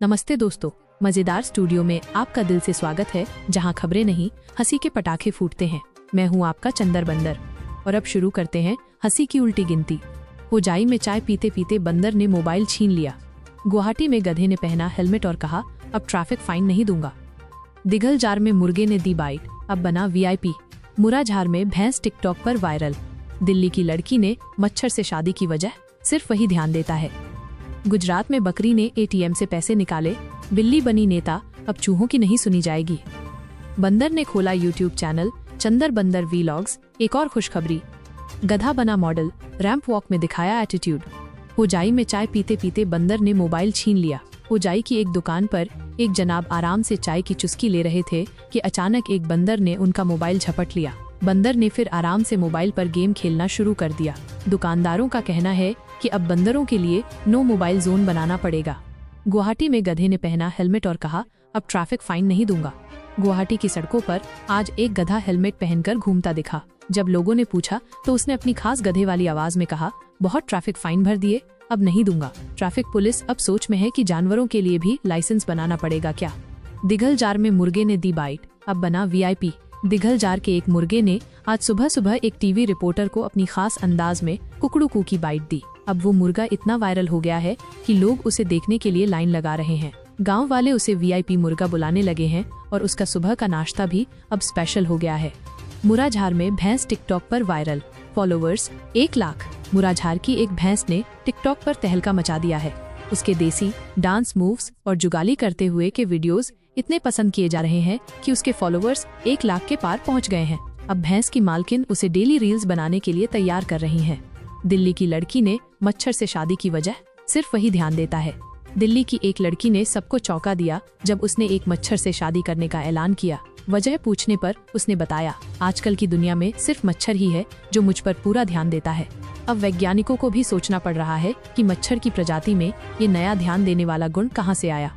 नमस्ते दोस्तों, मजेदार स्टूडियो में आपका दिल से स्वागत है, जहां खबरें नहीं हंसी के पटाखे फूटते हैं। मैं हूं आपका चंदर बंदर और अब शुरू करते हैं हंसी की उल्टी गिनती। होजाई में चाय पीते पीते बंदर ने मोबाइल छीन लिया। गुवाहाटी में गधे ने पहना हेलमेट और कहा, अब ट्रैफिक फाइन नहीं दूंगा। दिघल जार में मुर्गे ने दी बाइट, अब बना VIP। मुराझार में भैंस टिकटॉक पर वायरल। दिल्ली की लड़की ने मच्छर से शादी की वजह सिर्फ वही ध्यान देता है। गुजरात में बकरी ने ATM से पैसे निकाले, बिल्ली बनी नेता, अब चूहों की नहीं सुनी जाएगी। बंदर ने खोला YouTube चैनल चंदर बंदर व्लॉग्स। एक और खुशखबरी, गधा बना मॉडल, रैंप वॉक में दिखाया एटीट्यूड। होजाई में चाय पीते पीते बंदर ने मोबाइल छीन लिया। होजाई की एक दुकान पर एक जनाब आराम से चाय की चुस्की ले रहे थे कि अचानक एक बंदर ने उनका मोबाइल झपट लिया। बंदर ने फिर आराम से मोबाइल पर गेम खेलना शुरू कर दिया। दुकानदारों का कहना है कि अब बंदरों के लिए नो मोबाइल जोन बनाना पड़ेगा। गुवाहाटी में गधे ने पहना हेलमेट और कहा, अब ट्रैफिक फाइन नहीं दूंगा। गुवाहाटी की सड़कों पर आज एक गधा हेलमेट पहनकर घूमता दिखा। जब लोगों ने पूछा तो उसने अपनी खास गधे वाली आवाज में कहा, बहुत ट्रैफिक फाइन भर दिए, अब नहीं दूंगा। ट्रैफिक पुलिस अब सोच में है कि जानवरों के लिए भी लाइसेंस बनाना पड़ेगा क्या। दिघल जार में मुर्गे ने दी बाइट, अब बना VIP। दिघल जार के एक मुर्गे ने आज सुबह सुबह एक टीवी रिपोर्टर को अपनी खास अंदाज में कुकड़ू कू की बाइट दी। अब वो मुर्गा इतना वायरल हो गया है कि लोग उसे देखने के लिए लाइन लगा रहे हैं। गांव वाले उसे VIP मुर्गा बुलाने लगे हैं और उसका सुबह का नाश्ता भी अब स्पेशल हो गया है। मुराझार में भैंस टिकटॉक पर वायरल, फॉलोवर्स 1 लाख। मुराझार की एक भैंस ने टिकटॉक पर तहलका मचा दिया है। उसके देसी डांस मूव्स और जुगाली करते हुए के वीडियोस इतने पसंद किए जा रहे हैं कि उसके फॉलोवर्स 1 लाख के पार पहुंच गए हैं। अब भैंस की मालकिन उसे डेली रील्स बनाने के लिए तैयार कर रही हैं। दिल्ली की लड़की ने मच्छर से शादी की वजह सिर्फ वही ध्यान देता है। दिल्ली की एक लड़की ने सबको चौंका दिया जब उसने एक मच्छर से शादी करने का ऐलान किया। वजह पूछने पर उसने बताया, आजकल की दुनिया में सिर्फ मच्छर ही है जो मुझ पर पूरा ध्यान देता है। अब वैज्ञानिकों को भी सोचना पड़ रहा है कि मच्छर की प्रजाति में ये नया ध्यान देने वाला गुण कहां से आया।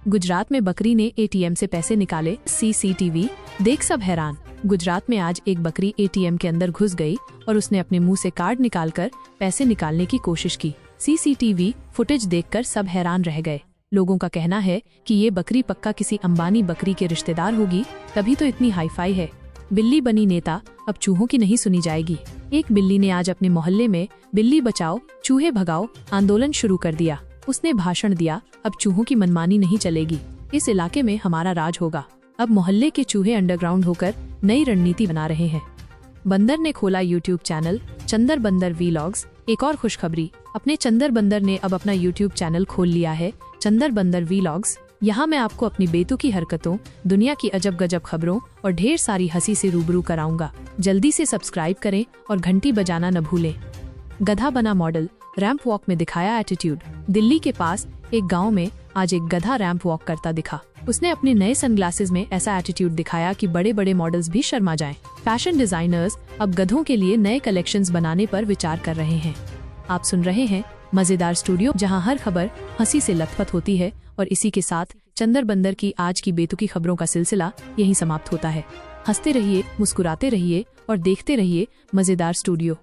गुजरात में बकरी ने ATM से पैसे निकाले, CCTV देख सब हैरान। गुजरात में आज एक बकरी ATM के अंदर घुस गई और उसने अपने मुंह से कार्ड निकालकर पैसे निकालने की कोशिश की। CCTV फुटेज देखकर सब हैरान रह गए। लोगों का कहना है कि ये बकरी पक्का किसी अंबानी बकरी के रिश्तेदार होगी, तभी तो इतनी हाईफाई है। बिल्ली बनी नेता, अब चूहों की नहीं सुनी जाएगी। एक बिल्ली ने आज अपने मोहल्ले में बिल्ली बचाओ चूहे भगाओ आंदोलन शुरू कर दिया। उसने भाषण दिया, अब चूहों की मनमानी नहीं चलेगी, इस इलाके में हमारा राज होगा। अब मोहल्ले के चूहे अंडरग्राउंड होकर नई रणनीति बना रहे हैं। बंदर ने खोला YouTube चैनल चंदर बंदर व्लॉग्स। एक और खुशखबरी, अपने चंदर बंदर ने अब अपना YouTube चैनल खोल लिया है, चंदर बंदर व्लॉग्स। यहाँ मैं आपको अपनी बेतुकी हरकतों, दुनिया की अजब गजब खबरों और ढेर सारी हंसी से रूबरू कराऊंगा। जल्दी से सब्सक्राइब करें और घंटी बजाना न भूलें। गधा बना मॉडल, रैंप वॉक में दिखाया एटीट्यूड। दिल्ली के पास एक गांव में आज एक गधा रैंप वॉक करता दिखा। उसने अपने नए सनग्लासेस में ऐसा एटीट्यूड दिखाया कि बड़े बड़े मॉडल्स भी शर्मा जाएं। फैशन डिजाइनर्स अब गधों के लिए नए कलेक्शंस बनाने पर विचार कर रहे हैं। आप सुन रहे हैं मजेदार स्टूडियो, जहां हर खबर हंसी से लथपथ होती है। और इसी के साथ चंदर बंदर की आज की बेतुकी खबरों का सिलसिला यहीं समाप्त होता है। हंसते रहिए, मुस्कुराते रहिए और देखते रहिए मजेदार स्टूडियो।